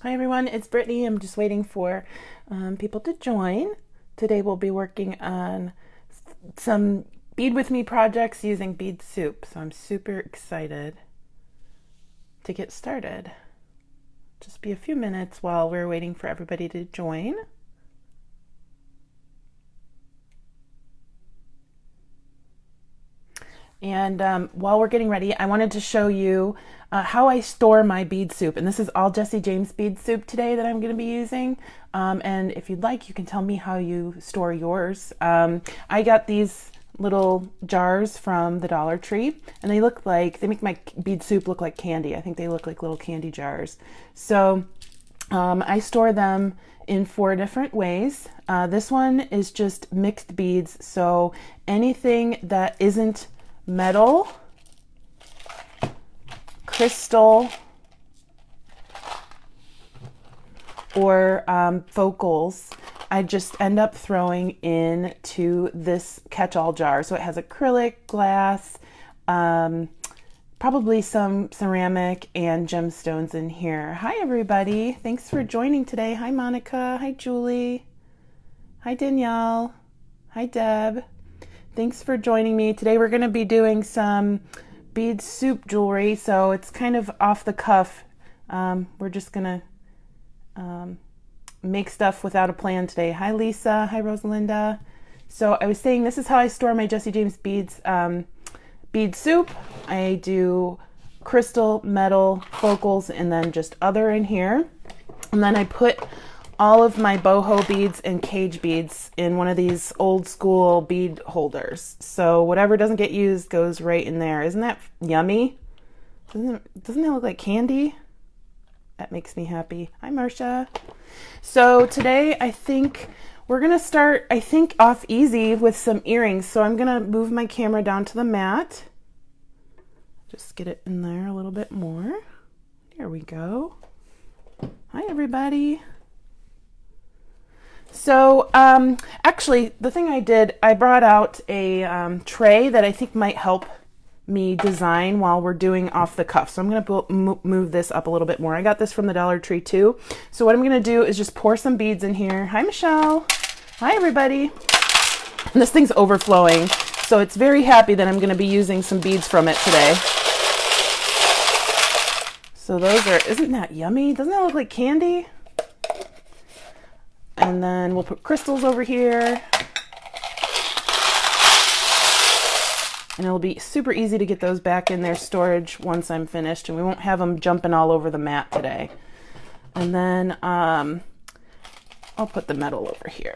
Hi everyone, it's Brittany. I'm just waiting for people to join. Today we'll be working on some bead with me projects using Bead Soup. So I'm super excited to get started. Just be a few minutes while we're waiting for everybody to join. And while we're getting ready, I wanted to show you how I store my bead soup. And this is all Jesse James bead soup today that I'm going to be using. And if you'd like, you can tell me how you store yours. I got these little jars from the Dollar Tree, and they make my bead soup look like candy. I think they look like little candy jars. So I store them in 4 different ways. This one is just mixed beads. So anything that isn't metal, crystal, or focals, I just end up throwing into this catch-all jar. So it has acrylic, glass, probably some ceramic and gemstones in here. Hi everybody, thanks for joining today. Hi Monica, hi Julie, hi Danielle, hi Deb. Thanks for joining me. Today we're going to be doing some bead soup jewelry, so it's kind of off the cuff. We're just going to make stuff without a plan today. Hi Lisa, hi Rosalinda. So I was saying this is how I store my Jesse James beads bead soup. I do crystal, metal, focals, and then just other in here. And then I put all of my boho beads and cage beads in one of these old school bead holders. So whatever doesn't get used goes right in there. Isn't that yummy? Doesn't that look like candy? That makes me happy. Hi Marcia. So today I think we're gonna start, off easy with some earrings. So I'm gonna move my camera down to the mat. Just get it in there a little bit more. There we go. Hi everybody. So actually, the thing I did, I brought out a tray that I think might help me design while we're doing off the cuff. So I'm going to move this up a little bit more. I got this from the Dollar Tree too. So what I'm going to do is just pour some beads in here. Hi, Michelle. Hi, everybody. And this thing's overflowing. So it's very happy that I'm going to be using some beads from it today. So those are, isn't that yummy? Doesn't that look like candy? And then we'll put crystals over here. And it'll be super easy to get those back in their storage once I'm finished, and we won't have them jumping all over the mat today. And then I'll put the metal over here.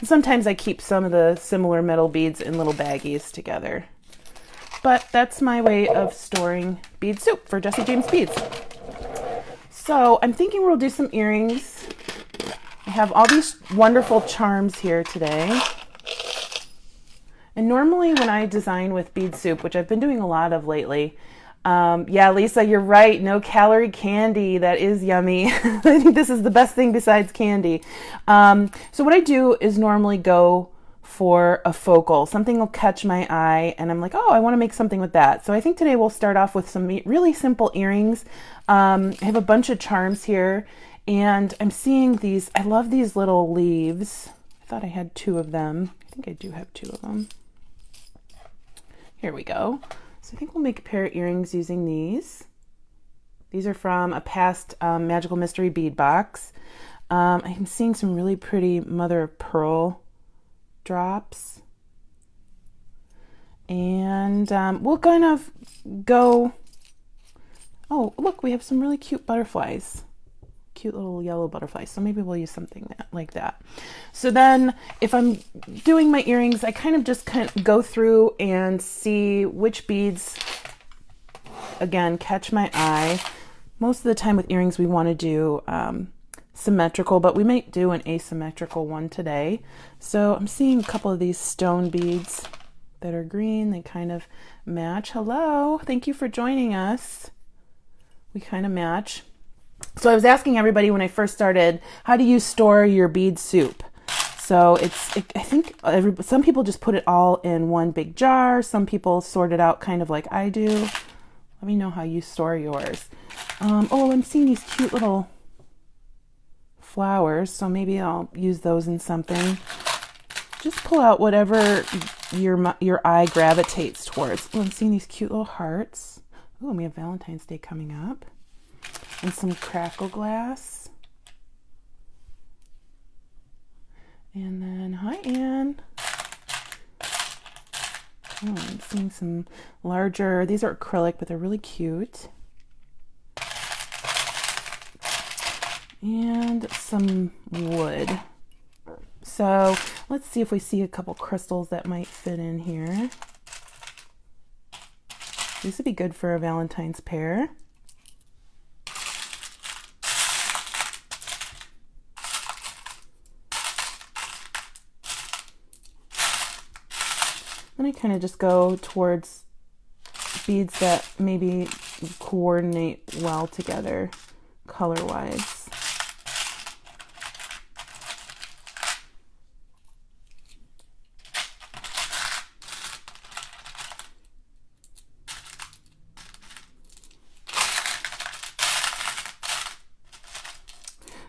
Sometimes I keep some of the similar metal beads in little baggies together. But that's my way of storing bead soup for Jesse James Beads. So I'm thinking we'll do some earrings. I have all these wonderful charms here today. And normally when I design with bead soup, which I've been doing a lot of lately, yeah, Lisa, you're right. No calorie candy. That is yummy. I think this is the best thing besides candy. So what I do is normally go for a focal. Something will catch my eye and I'm like, oh, I want to make something with that. So I think today we'll start off with some really simple earrings. I have a bunch of charms here and I'm seeing these. I love these little leaves. I thought I had 2 of them. I think I do have 2 of them. Here we go. So I think we'll make a pair of earrings using these. These are from a past Magical Mystery bead box. I'm seeing some really pretty mother of pearl drops. And we'll kind of go, oh, look, we have some really cute butterflies. Cute little yellow butterflies. So maybe we'll use something like that. So then if I'm doing my earrings, I kind of go through and see which beads, again, catch my eye. Most of the time with earrings, we want to do symmetrical, but we might do an asymmetrical one today. So I'm seeing a couple of these stone beads that are green. They kind of match. Hello, thank you for joining us. We kind of match. So I was asking everybody when I first started, how do you store your bead soup? So I think some people just put it all in one big jar. Some people sort it out kind of like I do. Let me know how you store yours. Oh, I'm seeing these cute little flowers, so maybe I'll use those in something. Just pull out whatever your eye gravitates towards. Oh, I'm seeing these cute little hearts. Oh, and we have Valentine's Day coming up. And some crackle glass. And then, hi, Anne. Oh, I'm seeing some larger, these are acrylic, but they're really cute. And some wood. So let's see if we see a couple crystals that might fit in here. These would be good for a Valentine's pair. Then I kind of just go towards beads that maybe coordinate well together color-wise.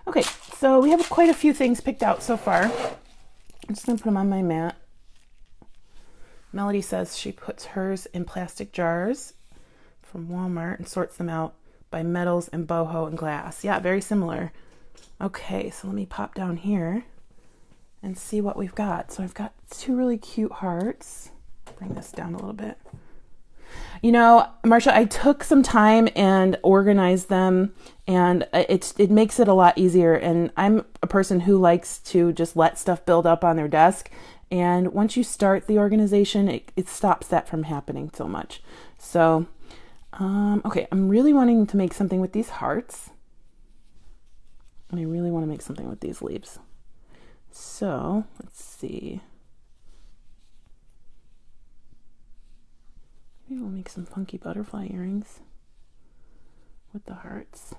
Okay, so we have quite a few things picked out so far. I'm just going to put them on my mat. Melody says she puts hers in plastic jars from Walmart and sorts them out by metals and boho and glass. Yeah, very similar. Okay, so let me pop down here and see what we've got. So I've got two really cute hearts. Bring this down a little bit. You know, Marcia, I took some time and organized them, and it makes it a lot easier. And I'm a person who likes to just let stuff build up on their desk. And once you start the organization, it stops that from happening so much. So, okay, I'm really wanting to make something with these hearts. And I really want to make something with these leaves. So, let's see. Maybe we'll make some funky butterfly earrings with the hearts.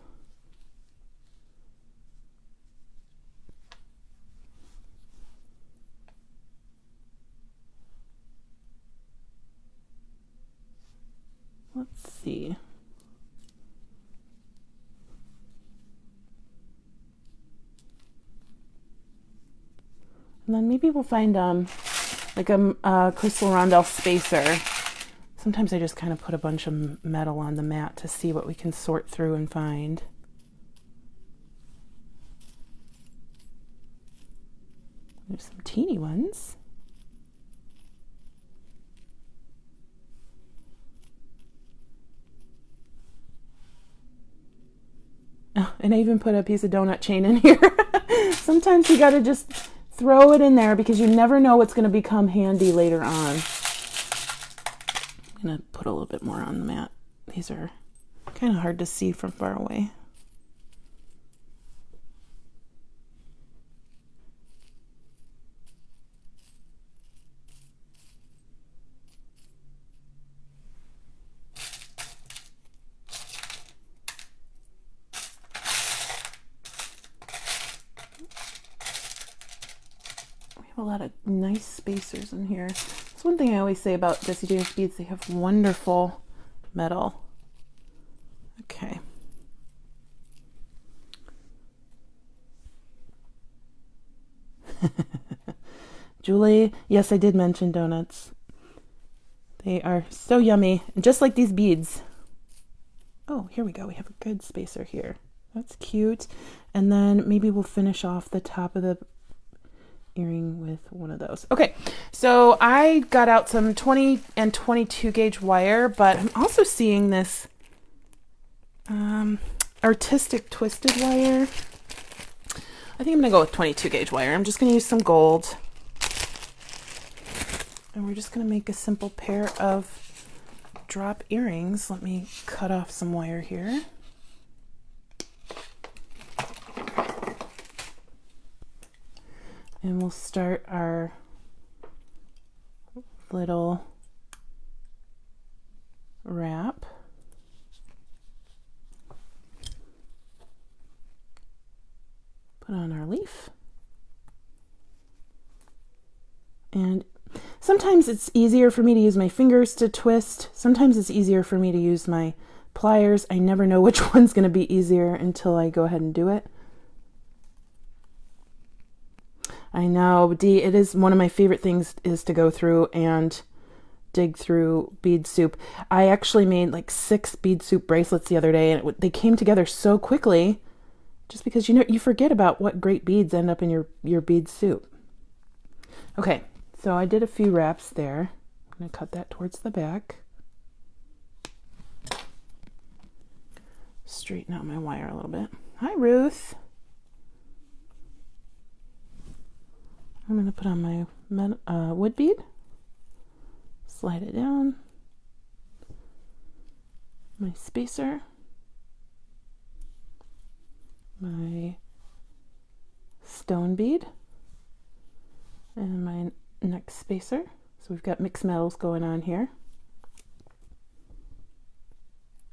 Let's see. And then maybe we'll find like a crystal rondelle spacer. Sometimes I just kind of put a bunch of metal on the mat to see what we can sort through and find. There's some teeny ones. Oh, and I even put a piece of donut chain in here. Sometimes you gotta just throw it in there because you never know what's gonna become handy later on. I'm gonna put a little bit more on the mat. These are kind of hard to see from far away. A lot of nice spacers in here. That's one thing I always say about Jessie James beads. They have wonderful metal. Okay. Julie, yes, I did mention donuts. They are so yummy, just like these beads. Oh, here we go. We have a good spacer here. That's cute. And then maybe we'll finish off the top of the earring with one of those. Okay, so I got out some 20 and 22 gauge wire, but I'm also seeing this artistic twisted wire. I think I'm gonna go with 22 gauge wire. I'm just gonna use some gold, and we're just gonna make a simple pair of drop earrings. Let me cut off some wire here. And we'll start our little wrap. Put on our leaf. And Sometimes it's easier for me to use my fingers to twist. Sometimes it's easier for me to use my pliers. I never know which one's going to be easier until I go ahead and do it. I know, Dee, it is one of my favorite things is to go through and dig through bead soup. I actually made like 6 bead soup bracelets the other day, and they came together so quickly just because you forget about what great beads end up in your bead soup. Okay, so I did a few wraps there. I'm going to cut that towards the back. Straighten out my wire a little bit. Hi, Ruth. I'm going to put on my wood bead, slide it down, my spacer, my stone bead, and my next spacer. So we've got mixed metals going on here.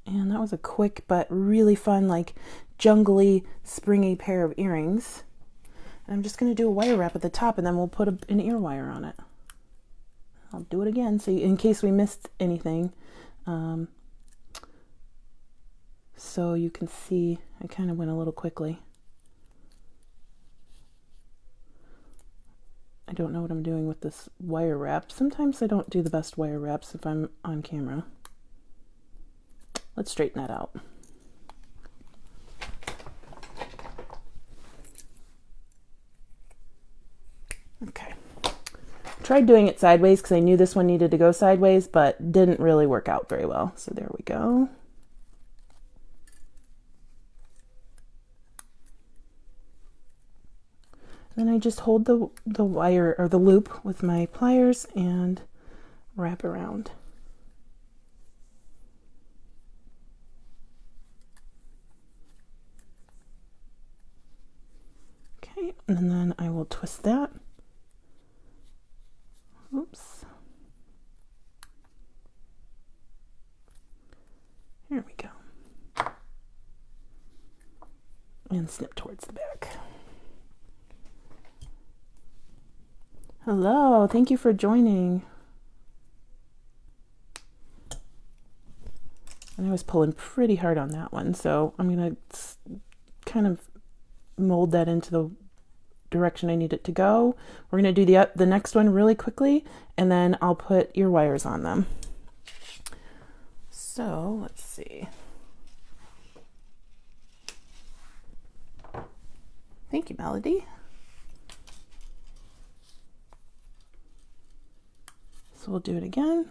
And that was a quick but really fun, like jungly, springy pair of earrings. I'm just going to do a wire wrap at the top, and then we'll put an ear wire on it. I'll do it again, so in case we missed anything. So you can see, I kind of went a little quickly. I don't know what I'm doing with this wire wrap. Sometimes I don't do the best wire wraps if I'm on camera. Let's straighten that out. Okay. Tried doing it sideways because I knew this one needed to go sideways, but didn't really work out very well. So there we go. Then I just hold the wire or the loop with my pliers and wrap around. Okay, and then I will twist that. Oops. Here we go. And snip towards the back. Hello, thank you for joining. And I was pulling pretty hard on that one, so I'm going to kind of mold that into the direction I need it to go. We're going to do the next one really quickly, and then I'll put ear wires on them. So let's see. Thank you, Melody. So we'll do it again.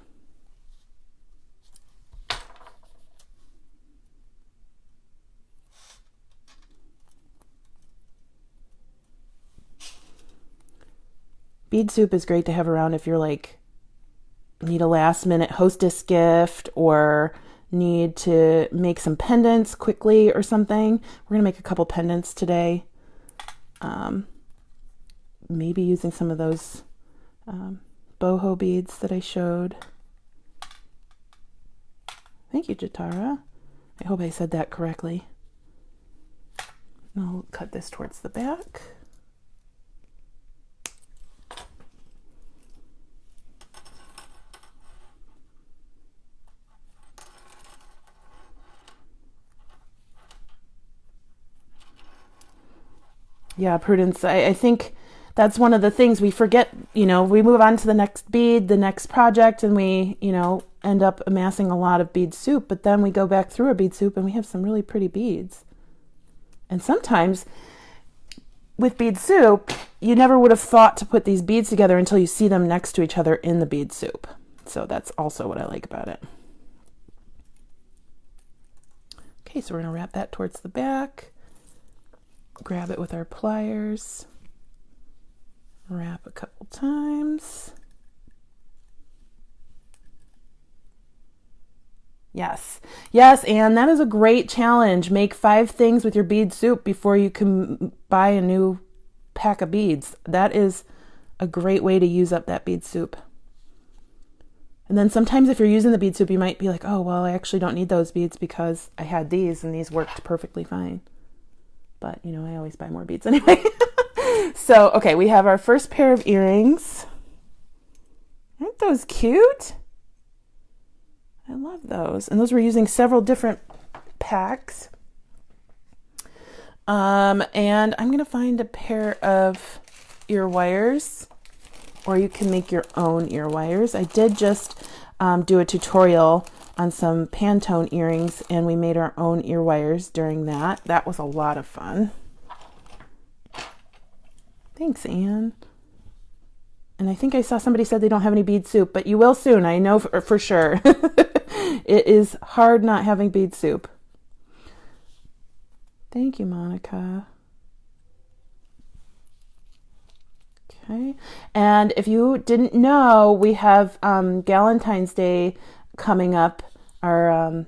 Bead soup is great to have around if you're like, need a last minute hostess gift or need to make some pendants quickly or something. We're going to make a couple pendants today. Maybe using some of those boho beads that I showed. Thank you, Jatara. I hope I said that correctly. I'll cut this towards the back. Yeah, Prudence, I think that's one of the things we forget, we move on to the next bead, the next project, and we, end up amassing a lot of bead soup, but then we go back through our bead soup and we have some really pretty beads. And sometimes with bead soup, you never would have thought to put these beads together until you see them next to each other in the bead soup. So that's also what I like about it. Okay, so we're going to wrap that towards the back. Grab it with our pliers, wrap a couple times. Yes, and that is a great challenge. Make 5 things with your bead soup before you can buy a new pack of beads. That is a great way to use up that bead soup. And then sometimes if you're using the bead soup, you might be like, oh, well, I actually don't need those beads because I had these and these worked perfectly fine. But, I always buy more beads anyway. So, okay, we have our first pair of earrings. Aren't those cute? I love those. And those were using several different packs. And I'm going to find a pair of ear wires, or you can make your own ear wires. I did just do a tutorial on some Pantone earrings, and we made our own ear wires during that. That was a lot of fun. Thanks, Anne. And I think I saw somebody said they don't have any bead soup, but you will soon. I know for sure. It is hard not having bead soup. Thank you, Monica. Okay. And if you didn't know, we have Valentine's Day coming up. Our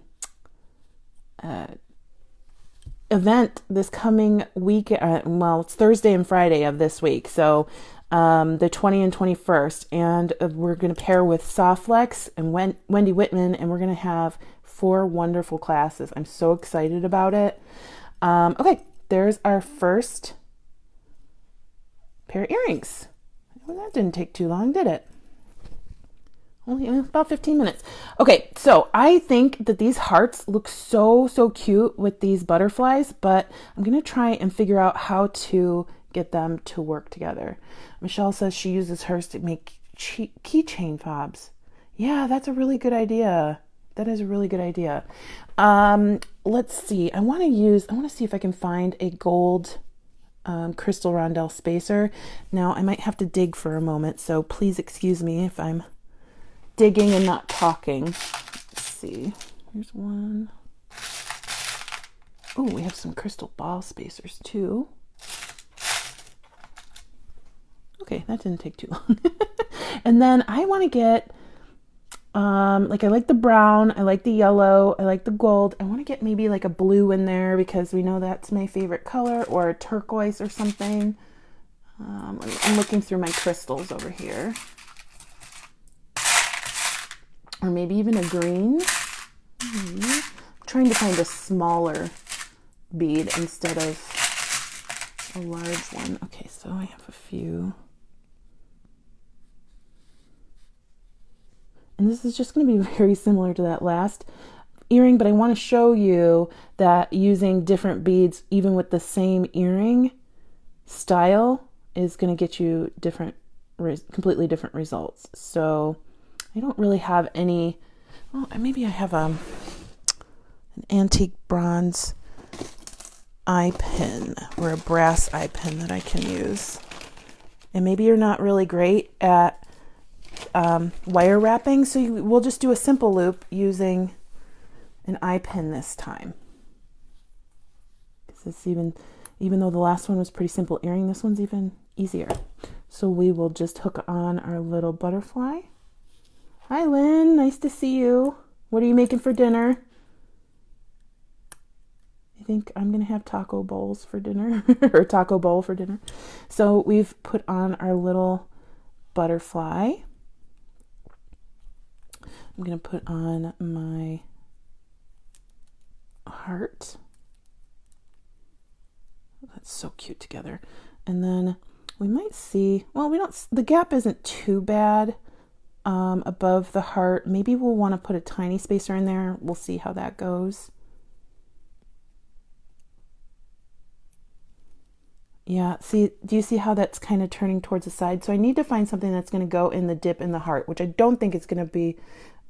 event this coming week. Well, it's Thursday and Friday of this week. So the 20th and 21st. And we're going to pair with Softlex and Wendy Whitman. And we're going to have 4 wonderful classes. I'm so excited about it. Okay, there's our first pair of earrings. Well, that didn't take too long, did it? Only about 15 minutes. Okay, so I think that these hearts look so cute with these butterflies, but I'm going to try and figure out how to get them to work together. Michelle says she uses hers to make keychain fobs. Yeah, that's a really good idea. That is a really good idea. Let's see. I want to see if I can find a gold crystal rondelle spacer. Now, I might have to dig for a moment, so please excuse me if I'm digging and not talking. Let's see. Here's one. Oh, we have some crystal ball spacers too. Okay, that didn't take too long. And then I want to get like, I like the brown, I like the yellow, I like the gold. I want to get maybe like a blue in there because we know that's my favorite color, or a turquoise or something. I'm looking through my crystals over here. Or maybe even a green. I'm trying to find a smaller bead instead of a large one. Okay, so I have a few. And this is just going to be very similar to that last earring, but I want to show you that using different beads, even with the same earring style, is going to get you completely different results. So I don't really have any, well, maybe I have an antique bronze eye pin, or a brass eye pin that I can use. And maybe you're not really great at wire wrapping, so we'll just do a simple loop using an eye pin this time. Because it's even though the last one was pretty simple earring, this one's even easier. So we will just hook on our little butterfly. Hi, Lynn. Nice to see you. What are you making for dinner? I think I'm going to have taco bowls for dinner, or taco bowl for dinner. So we've put on our little butterfly. I'm going to put on my heart. That's so cute together. And then we might see, well, the gap isn't too bad above the heart. Maybe we'll want to put a tiny spacer in there. We'll see how that goes. Yeah, see, do you see how that's kind of turning towards the side? So I need to find something that's going to go in the dip in the heart, which I don't think it's going to be,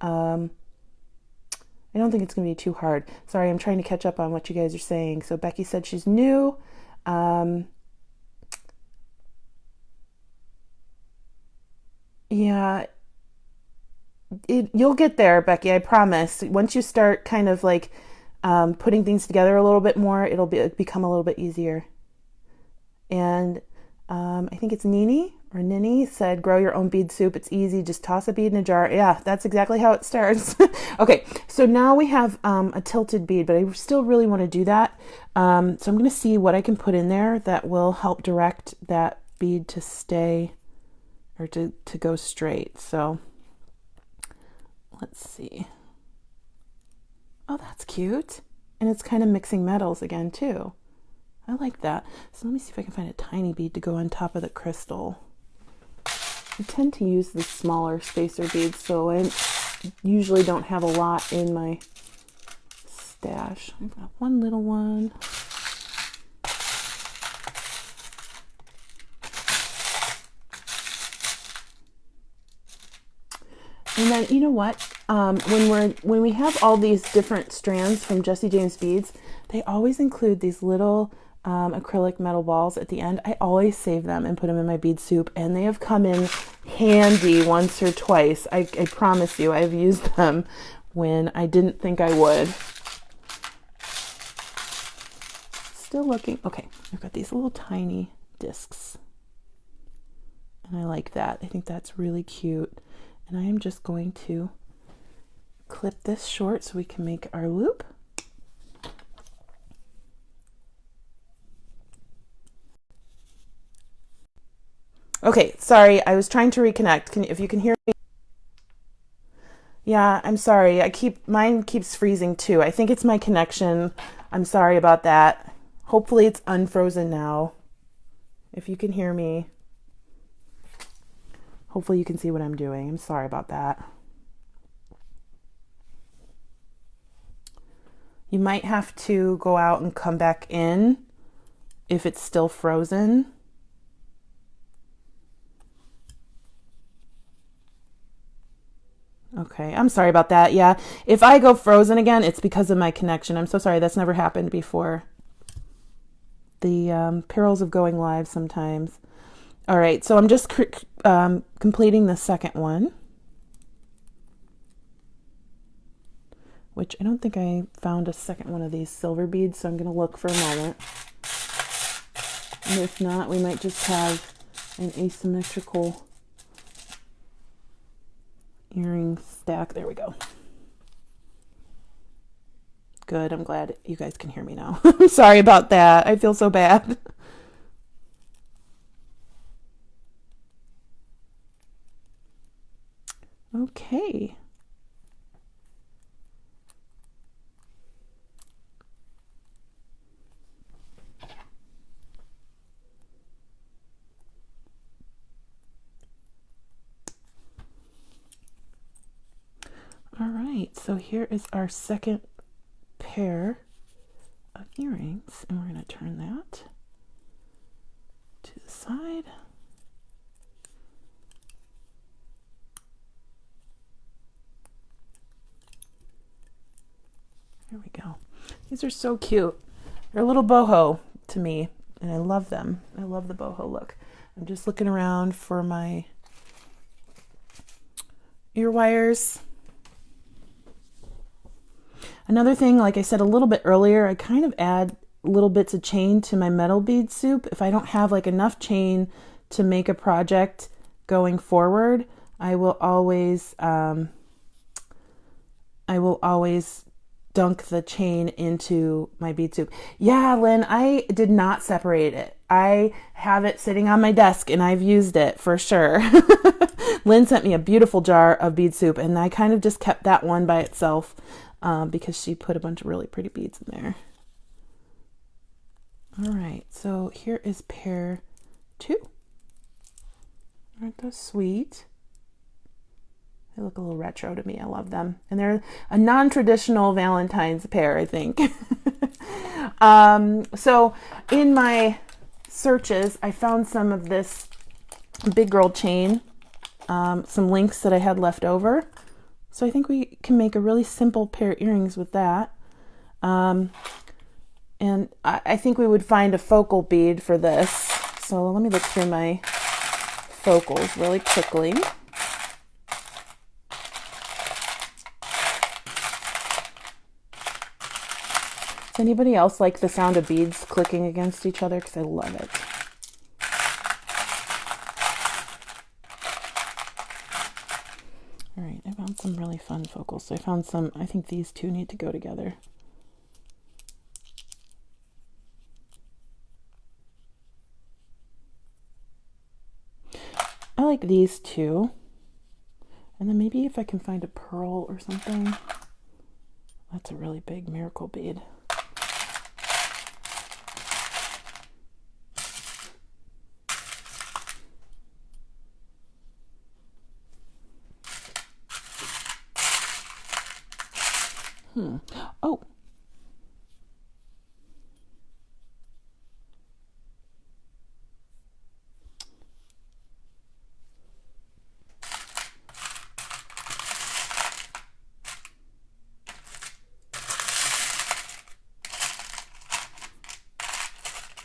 I don't think it's going to be too hard. Sorry, I'm trying to catch up on what you guys are saying. So Becky said she's new. Yeah, you'll get there, Becky, I promise. Once you start kind of like putting things together a little bit more, it'll become a little bit easier. And I think it's Nini said, grow your own bead soup. It's easy. Just toss a bead in a jar. Yeah, that's exactly how it starts. Okay, so now we have a tilted bead, but I still really want to do that. So I'm going to see what I can put in there that will help direct that bead to stay, or to go straight. So let's see. Oh, that's cute. And it's kind of mixing metals again too. I like that. So let me see if I can find a tiny bead to go on top of the crystal. I tend to use the smaller spacer beads, so I usually don't have a lot in my stash. I've got one little one. And then, you know what? When we have all these different strands from Jessie James Beads, they always include these little acrylic metal balls at the end. I always save them and put them in my bead soup, and they have come in handy once or twice. I promise you, I've used them when I didn't think I would. Still looking. Okay, I've got these little tiny discs, and I like that. I think that's really cute. And I am just going to clip this short so we can make our loop. Okay, sorry, I was trying to reconnect. If you can hear me? Yeah, I'm sorry. Mine keeps freezing too. I think it's my connection. I'm sorry about that. Hopefully it's unfrozen now. If you can hear me. Hopefully you can see what I'm doing. I'm sorry about that. You might have to go out and come back in if it's still frozen. Okay, I'm sorry about that. Yeah, if I go frozen again, it's because of my connection. I'm so sorry. That's never happened before. The perils of going live sometimes. All right, so I'm just completing the second one, which I don't think I found a second one of these silver beads, so I'm going to look for a moment. And if not, we might just have an asymmetrical earring stack. There we go. Good, I'm glad you guys can hear me now. I'm sorry about that. I feel so bad. Okay. All right, so here is our second pair of earrings, and we're going to turn that to the side. There we go. These are so cute. They're a little boho to me, and I love them. I love the boho look. I'm just looking around for my ear wires. Another thing, like I said a little bit earlier, I kind of add little bits of chain to my metal bead soup. If I don't have like enough chain to make a project going forward, I will always dunk the chain into my bead soup. Yeah, Lynn, I did not separate it. I have it sitting on my desk and I've used it for sure. Lynn sent me a beautiful jar of bead soup, and I kind of just kept that one by itself because she put a bunch of really pretty beads in there. All right, so here is pair 2. Aren't those sweet? They look a little retro to me. I love them. And they're a non-traditional Valentine's pair, I think. So in my searches, I found some of this big girl chain, some links that I had left over. So I think we can make a really simple pair of earrings with that. And I think we would find a focal bead for this. So let me look through my focals really quickly. Does anybody else like the sound of beads clicking against each other? Because I love it. All right, I found some really fun focals. So I found some, I think these two need to go together. I like these two. And then maybe if I can find a pearl or something. That's a really big miracle bead. Oh.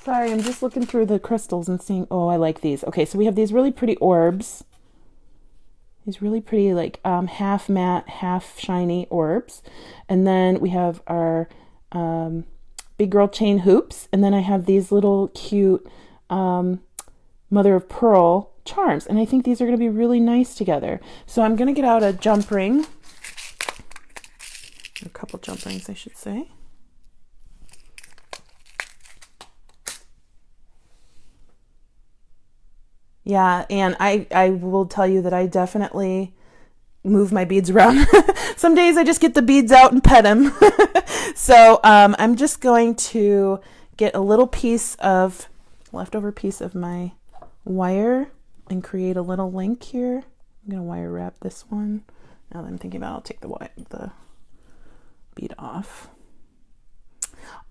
Sorry, I'm just looking through the crystals and seeing, oh, I like these. Okay, so we have these really pretty orbs. These really pretty, like, half matte, half shiny orbs. And then we have our big girl chain hoops. And then I have these little cute mother of pearl charms. And I think these are going to be really nice together. So I'm going to get out a jump ring. A couple jump rings, I should say. Yeah, and I will tell you that I definitely move my beads around. Some days I just get the beads out and pet them. So I'm just going to get a little leftover piece of my wire and create a little link here. I'm going to wire wrap this one. Now that I'm thinking about it, I'll take the bead off.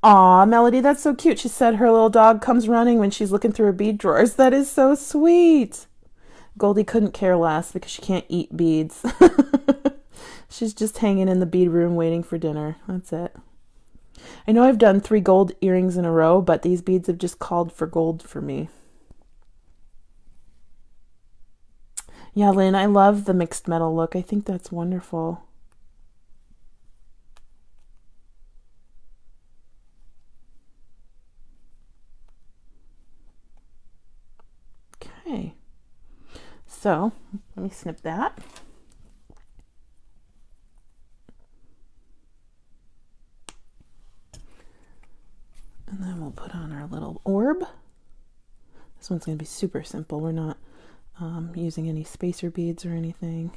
Aw, Melody, that's so cute. She said her little dog comes running when she's looking through her bead drawers. That is so sweet. Goldie couldn't care less because she can't eat beads. She's just hanging in the bead room waiting for dinner. That's it. I know I've done 3 gold earrings in a row, but these beads have just called for gold for me. Yeah, Lynn, I love the mixed metal look. I think that's wonderful. Okay, so let me snip that. And then we'll put on our little orb. This one's going to be super simple. We're not using any spacer beads or anything.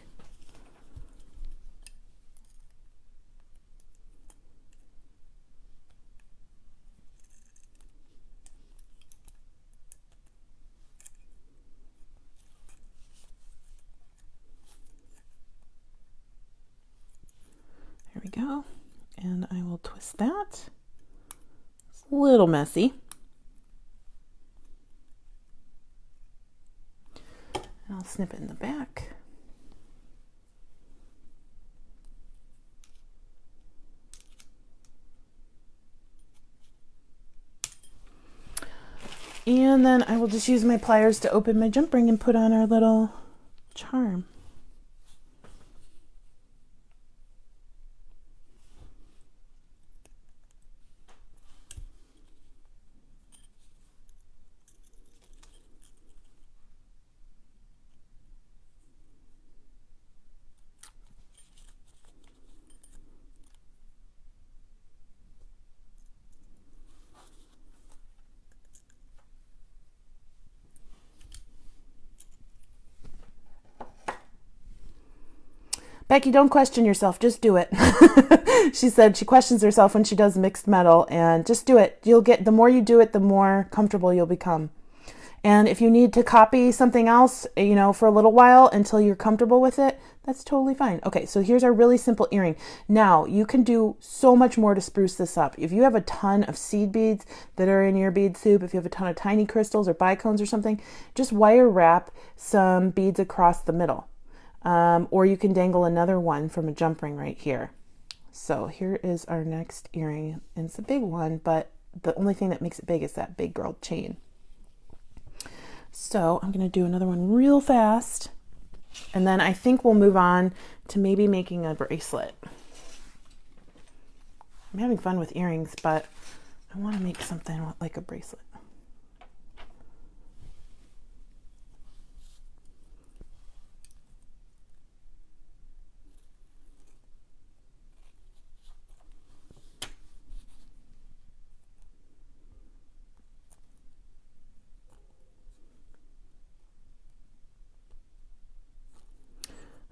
There we go. And I will twist that. It's a little messy. And I'll snip it in the back. And then I will just use my pliers to open my jump ring and put on our little charm. Becky, don't question yourself. Just do it. She said she questions herself when she does mixed metal, and just do it. The more you do it, the more comfortable you'll become. And if you need to copy something else, for a little while until you're comfortable with it, that's totally fine. Okay, so here's our really simple earring. Now, you can do so much more to spruce this up. If you have a ton of seed beads that are in your bead soup, if you have a ton of tiny crystals or bicones or something, just wire wrap some beads across the middle. Or you can dangle another one from a jump ring right here. So here is our next earring. And it's a big one, but the only thing that makes it big is that big girl chain. So I'm going to do another one real fast. And then I think we'll move on to maybe making a bracelet. I'm having fun with earrings, but I want to make something like a bracelet.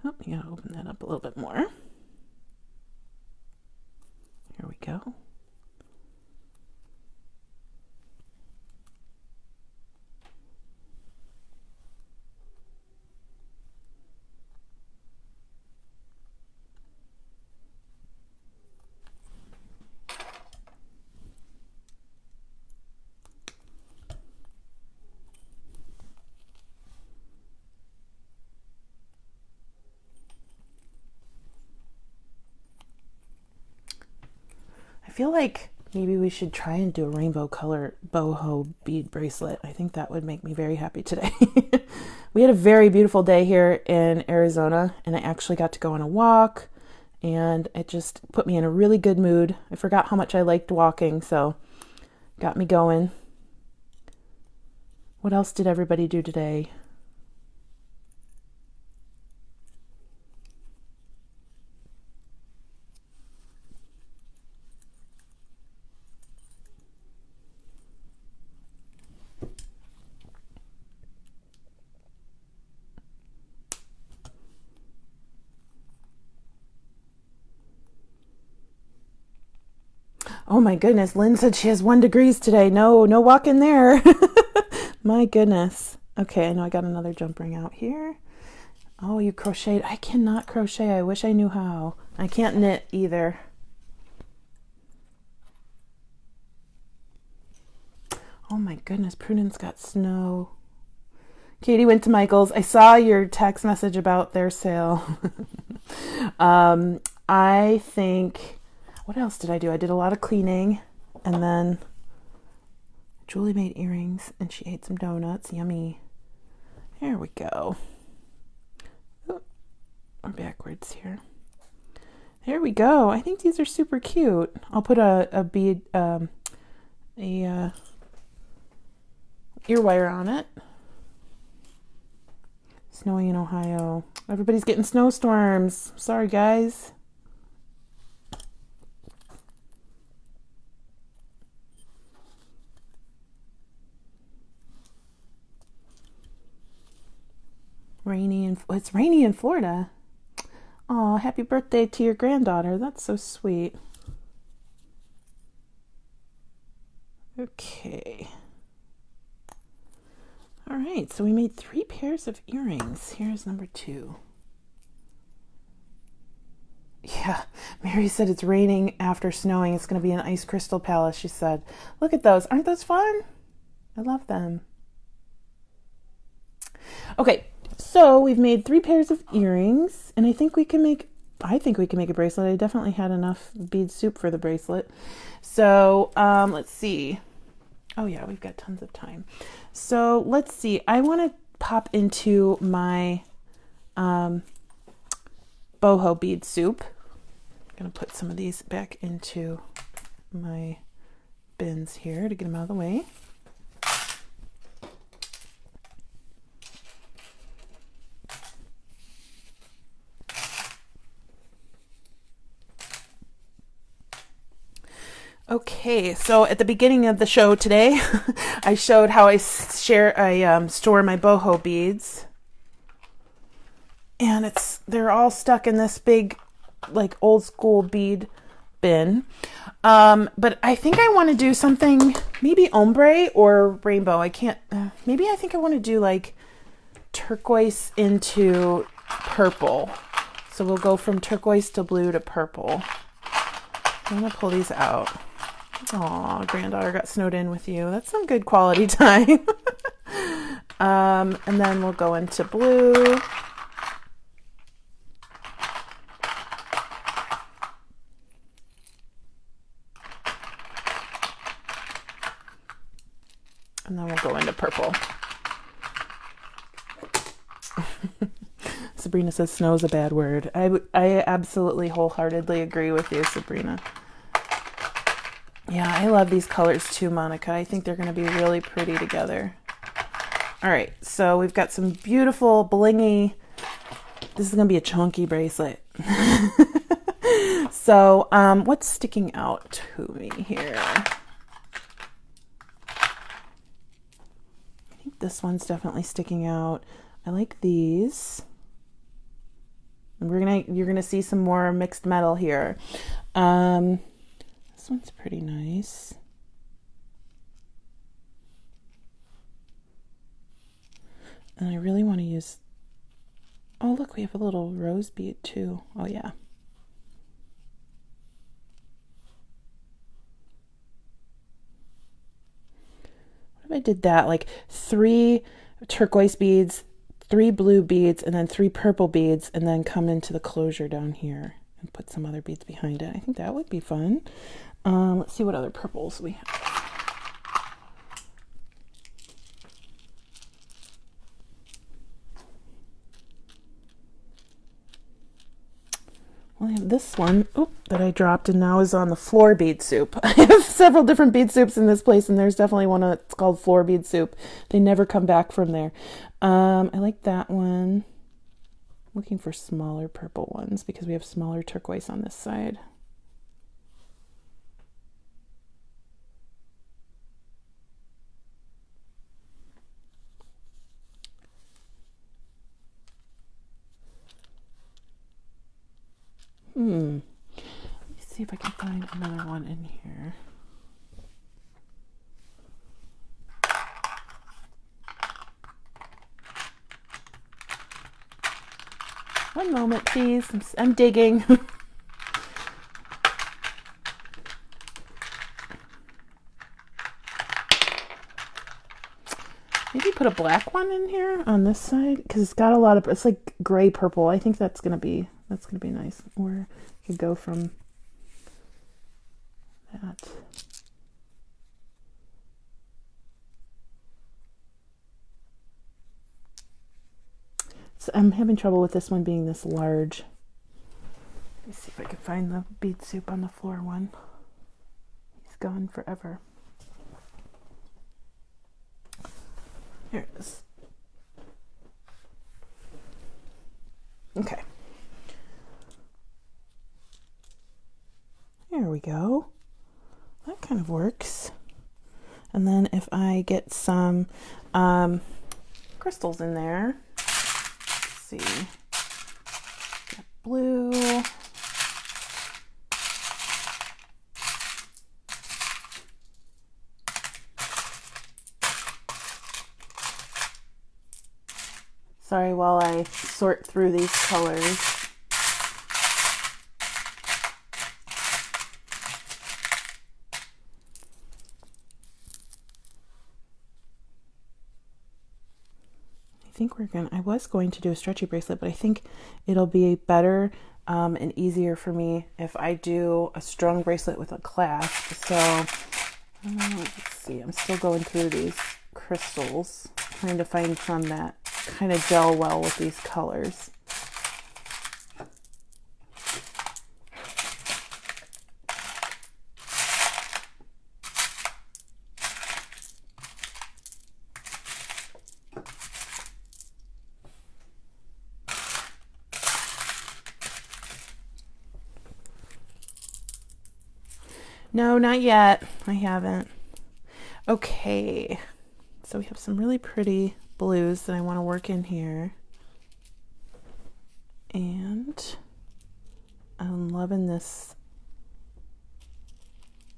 Oh, you gotta open that up a little bit more. Here we go. feel like maybe we should try and do a rainbow color boho bead bracelet. I think that would make me very happy today. We had a very beautiful day here in Arizona, and I actually got to go on a walk, and it just put me in a really good mood. I forgot how much I liked walking, so got me going. What else did everybody do today? Oh my goodness, Lynn said she has 1 degree today. No walking there. My goodness. Okay, I know I got another jump ring out here. Oh, you crocheted. I cannot crochet. I wish I knew how. I can't knit either. Oh my goodness, Prudence got snow. Katie went to Michael's. I saw your text message about their sale. I think, what else did I do? I did a lot of cleaning, and then Julie made earrings, and she ate some donuts. Yummy. There we go. Oh, we're backwards here. There we go. I think these are super cute. I'll put a bead, ear wire on it. Snowing in Ohio. Everybody's getting snowstorms. Sorry, guys. It's rainy in Florida. Oh, happy birthday to your granddaughter. That's so sweet. Okay. All right, so we made 3 pairs of earrings. Here's number 2. Yeah, Mary said it's raining after snowing. It's going to be an ice crystal palace, she said. Look at those. Aren't those fun? I love them. Okay, so we've made 3 pairs of earrings, and I think we can make a bracelet. I definitely had enough bead soup for the bracelet. So let's see. Oh yeah, we've got tons of time. So let's see. I want to pop into my boho bead soup. I'm going to put some of these back into my bins here to get them out of the way. Okay, so at the beginning of the show today, I showed how I store my boho beads, and they're all stuck in this big, like, old school bead bin. But I think I want to do something, maybe ombre or rainbow. I think I want to do like turquoise into purple. So we'll go from turquoise to blue to purple. I'm gonna pull these out. Aw, granddaughter got snowed in with you. That's some good quality time. And then we'll go into blue. And then we'll go into purple. Sabrina says snow's a bad word. I absolutely wholeheartedly agree with you, Sabrina. Yeah, I love these colors too, Monica. I think they're going to be really pretty together. All right, so we've got some beautiful blingy. This is going to be a chunky bracelet. So what's sticking out to me here? I think this one's definitely sticking out. I like these. And you're gonna see some more mixed metal here. This one's pretty nice. And I really want to use, oh look, we have a little rose bead too. Oh yeah. What if I did that, like 3 turquoise beads, 3 blue beads, and then 3 purple beads, and then come into the closure down here and put some other beads behind it. I think that would be fun. Let's see what other purples we have. Well, I have this one that I dropped and now is on the floor bead soup. I have several different bead soups in this place, and there's definitely one that's called floor bead soup. They never come back from there. I like that one. Looking for smaller purple ones because we have smaller turquoise on this side. Let me see if I can find another one in here. One moment, please. I'm digging. Maybe put a black one in here on this side because it's got a lot of, it's like gray purple. I think that's gonna be nice. Or you could go from that. So I'm having trouble with this one being this large. Let me see if I can find the bead soup on the floor one. He's gone forever. Here it is. Okay. There we go. That kind of works. And then if I get some crystals in there, let's see, got blue. Sorry while I sort through these colors. I was going to do a stretchy bracelet, but I think it'll be better and easier for me if I do a strung bracelet with a clasp. So let's see, I'm still going through these crystals, trying to find some that kind of gel well with these colors. No, not yet. I haven't. Okay. So we have some really pretty blues that I want to work in here. And I'm loving this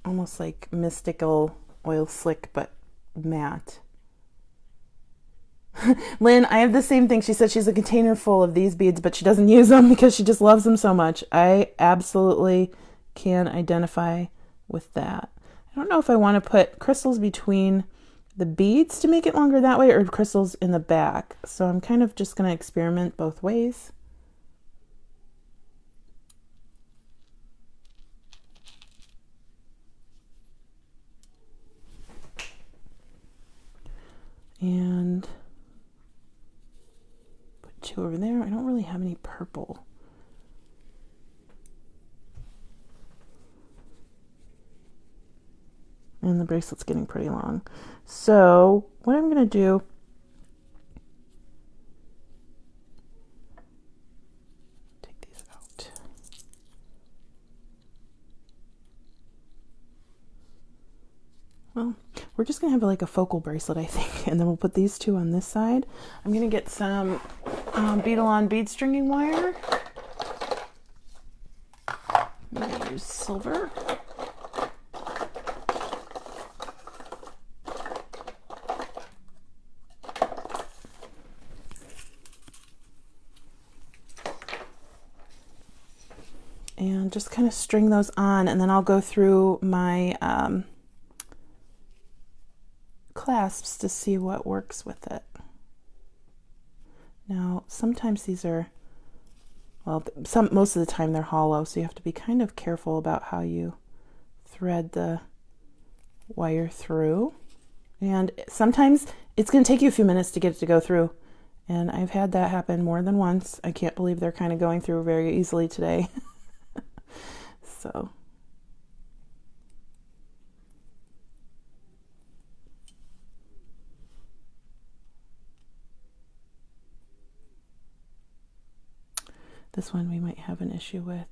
almost like mystical oil slick, but matte. Lynn, I have the same thing. She said she's a container full of these beads, but she doesn't use them because she just loves them so much. I absolutely can identify with that. I don't know if I want to put crystals between the beads to make it longer that way or crystals in the back. So I'm kind of just going to experiment both ways. And put two over there. I don't really have any purple. And the bracelet's getting pretty long. So what I'm going to do, take these out. Well, we're just going to have like a focal bracelet, I think. And then we'll put these two on this side. I'm going to get some bead-along bead stringing wire. I'm going to use silver. And just kind of string those on, and then I'll go through my clasps to see what works with it. Now, sometimes these are, well, most of the time they're hollow, so you have to be kind of careful about how you thread the wire through. And sometimes it's going to take you a few minutes to get it to go through. And I've had that happen more than once. I can't believe they're kind of going through very easily today. So. This one we might have an issue with.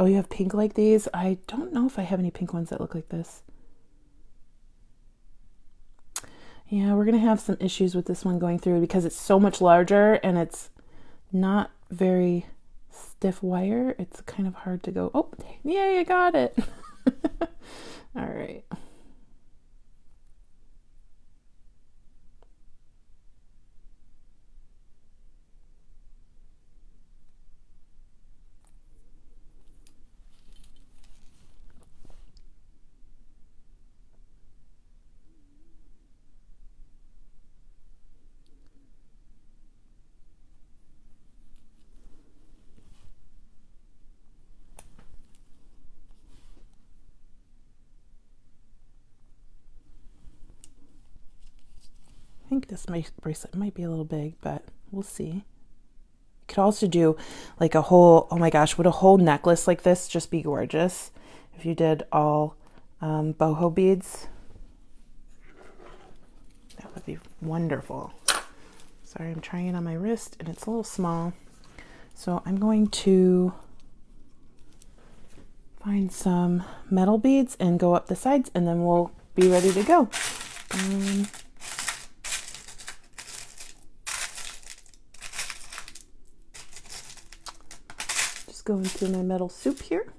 Oh, you have pink like these? I don't know if I have any pink ones that look like this. Yeah, we're going to have some issues with this one going through because it's so much larger and it's not very stiff wire. It's kind of hard to go, oh, yeah, you got it. All right. I think this bracelet might be a little big, but we'll see. You could also do like a whole, oh my gosh, would a whole necklace like this just be gorgeous if you did all boho beads? That would be wonderful. Sorry, I'm trying it on my wrist and it's a little small. So I'm going to find some metal beads and go up the sides and then we'll be ready to go. Going through my metal soup here.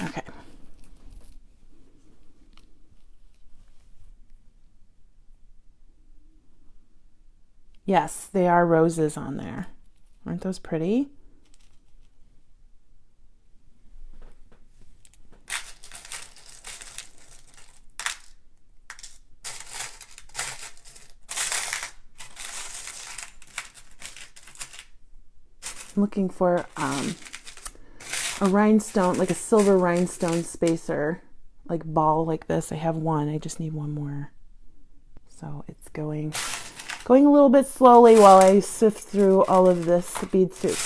Okay. Yes, they are roses on there. Aren't those pretty? I'm looking for a rhinestone, like a silver rhinestone spacer, like ball like this. I have one. I just need one more. So it's going a little bit slowly while I sift through all of this bead soup.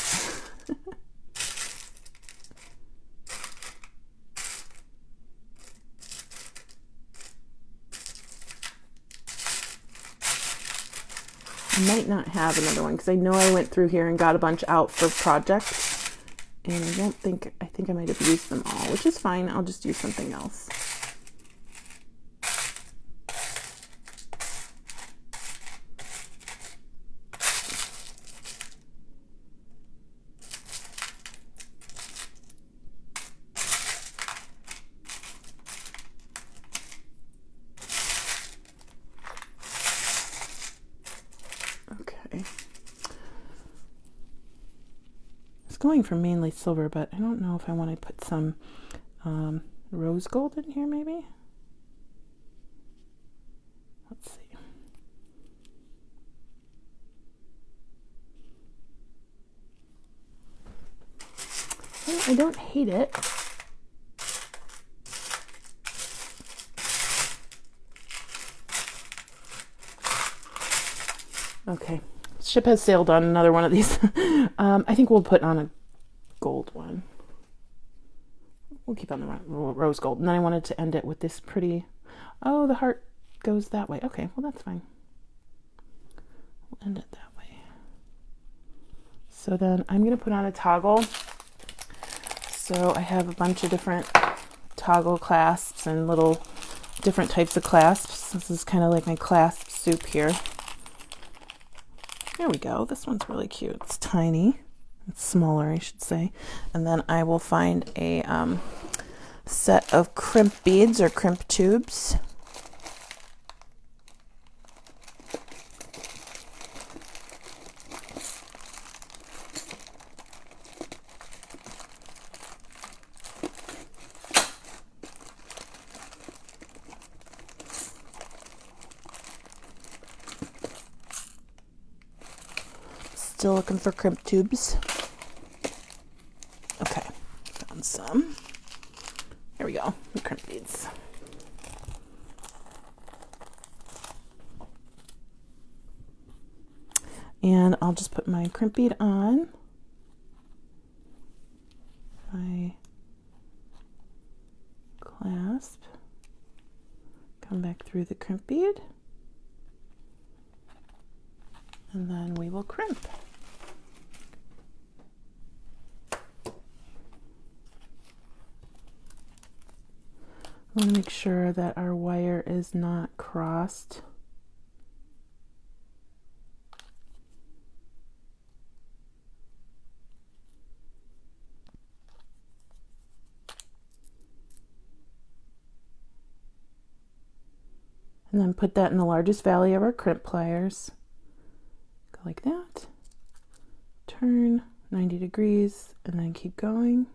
I might not have another one because I know I went through here and got a bunch out for projects, and I think I might have used them all, which is fine. I'll just use something else. Going for mainly silver, but I don't know if I want to put some rose gold in here maybe. Let's see. Well, I don't hate it. Okay, ship has sailed on another one of these. I think we'll put on a gold one. We'll keep on the rose gold. And then I wanted to end it with this pretty, oh, the heart goes that way. Okay, well, that's fine. We'll end it that way. So then I'm going to put on a toggle. So I have a bunch of different toggle clasps and little different types of clasps. This is kind of like my clasp soup here. There we go. This one's really cute. It's tiny. It's smaller, I should say. And then I will find a set of crimp beads or crimp tubes. Still looking for crimp tubes. Okay, found some. Here we go, the crimp beads. And I'll just put my crimp bead on. My clasp. Come back through the crimp bead. And then we will crimp. I want to make sure that our wire is not crossed. And then put that in the largest valley of our crimp pliers. Go like that. Turn 90 degrees and then keep going.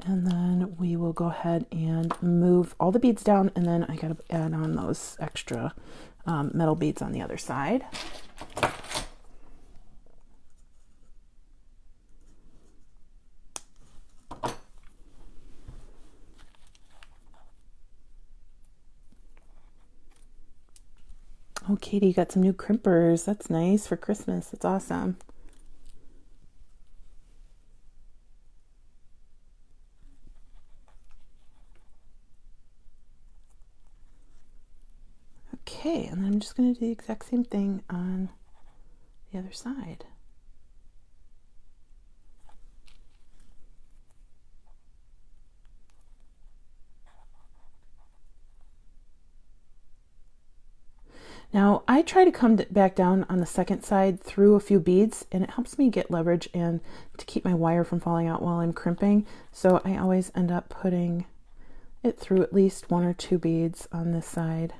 And then we will go ahead and move all the beads down, and then I gotta add on those extra metal beads on the other side. Oh, Katie, you got some new crimpers. That's nice for Christmas. That's awesome. Okay, and then I'm just going to do the exact same thing on the other side. Now, I try to come back down on the second side through a few beads, and it helps me get leverage and to keep my wire from falling out while I'm crimping. So I always end up putting it through at least 1 or 2 beads on this side.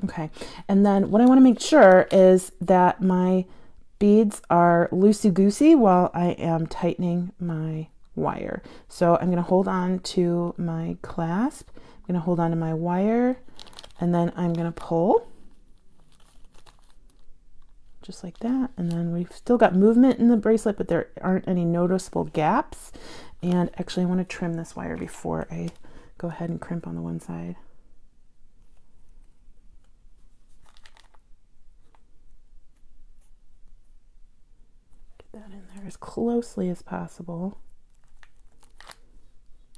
Okay, and then what I want to make sure is that my beads are loosey-goosey while I am tightening my wire. So I'm going to hold on to my clasp, I'm going to hold on to my wire, and then I'm going to pull just like that. And then we've still got movement in the bracelet, but there aren't any noticeable gaps. And actually I want to trim this wire before I go ahead and crimp on the one side. That in there as closely as possible,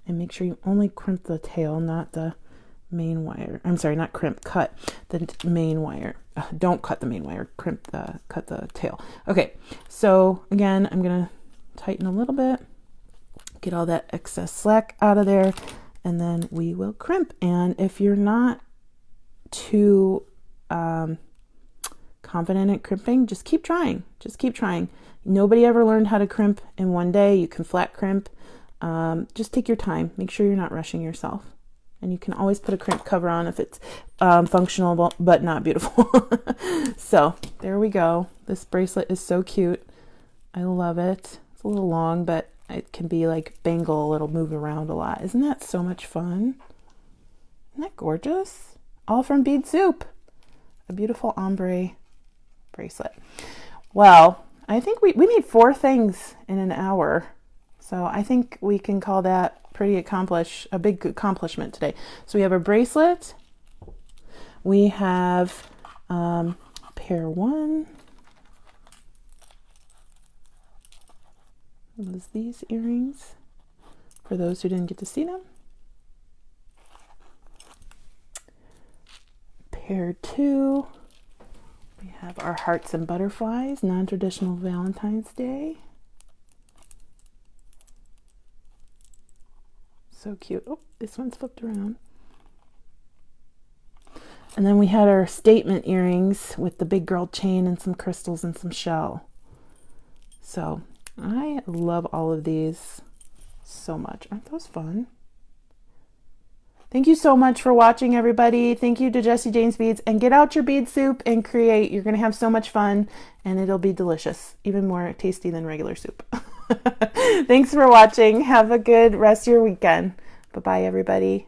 and make sure you only crimp the tail, not the main wire. I'm sorry, not crimp, cut the main wire. Don't cut the main wire, cut the tail. Okay, so again, I'm gonna tighten a little bit, get all that excess slack out of there, and then we will crimp. And if you're not too confident at crimping, just keep trying. Just keep trying. Nobody ever learned how to crimp in one day. You can flat crimp. Just take your time. Make sure you're not rushing yourself. And you can always put a crimp cover on if it's functional but not beautiful. So there we go. This bracelet is so cute. I love it. It's a little long, but it can be like bangle. It'll move around a lot. Isn't that so much fun? Isn't that gorgeous? All from Bead Soup. A beautiful ombre bracelet. Well, I think we made 4 things in an hour. So I think we can call that a big accomplishment today. So we have a bracelet. We have pair 1. was these earrings for those who didn't get to see them. Pair 2, we have our hearts and butterflies, non-traditional Valentine's Day. So cute. Oh, this one's flipped around. And then we had our statement earrings with the big girl chain and some crystals and some shell. So I love all of these so much. Aren't those fun? Thank you so much for watching, everybody. Thank you to Jessie Jane's Beads, and get out your bead soup and create. You're going to have so much fun, and it'll be delicious, even more tasty than regular soup. Thanks for watching. Have a good rest of your weekend. Bye-bye, everybody.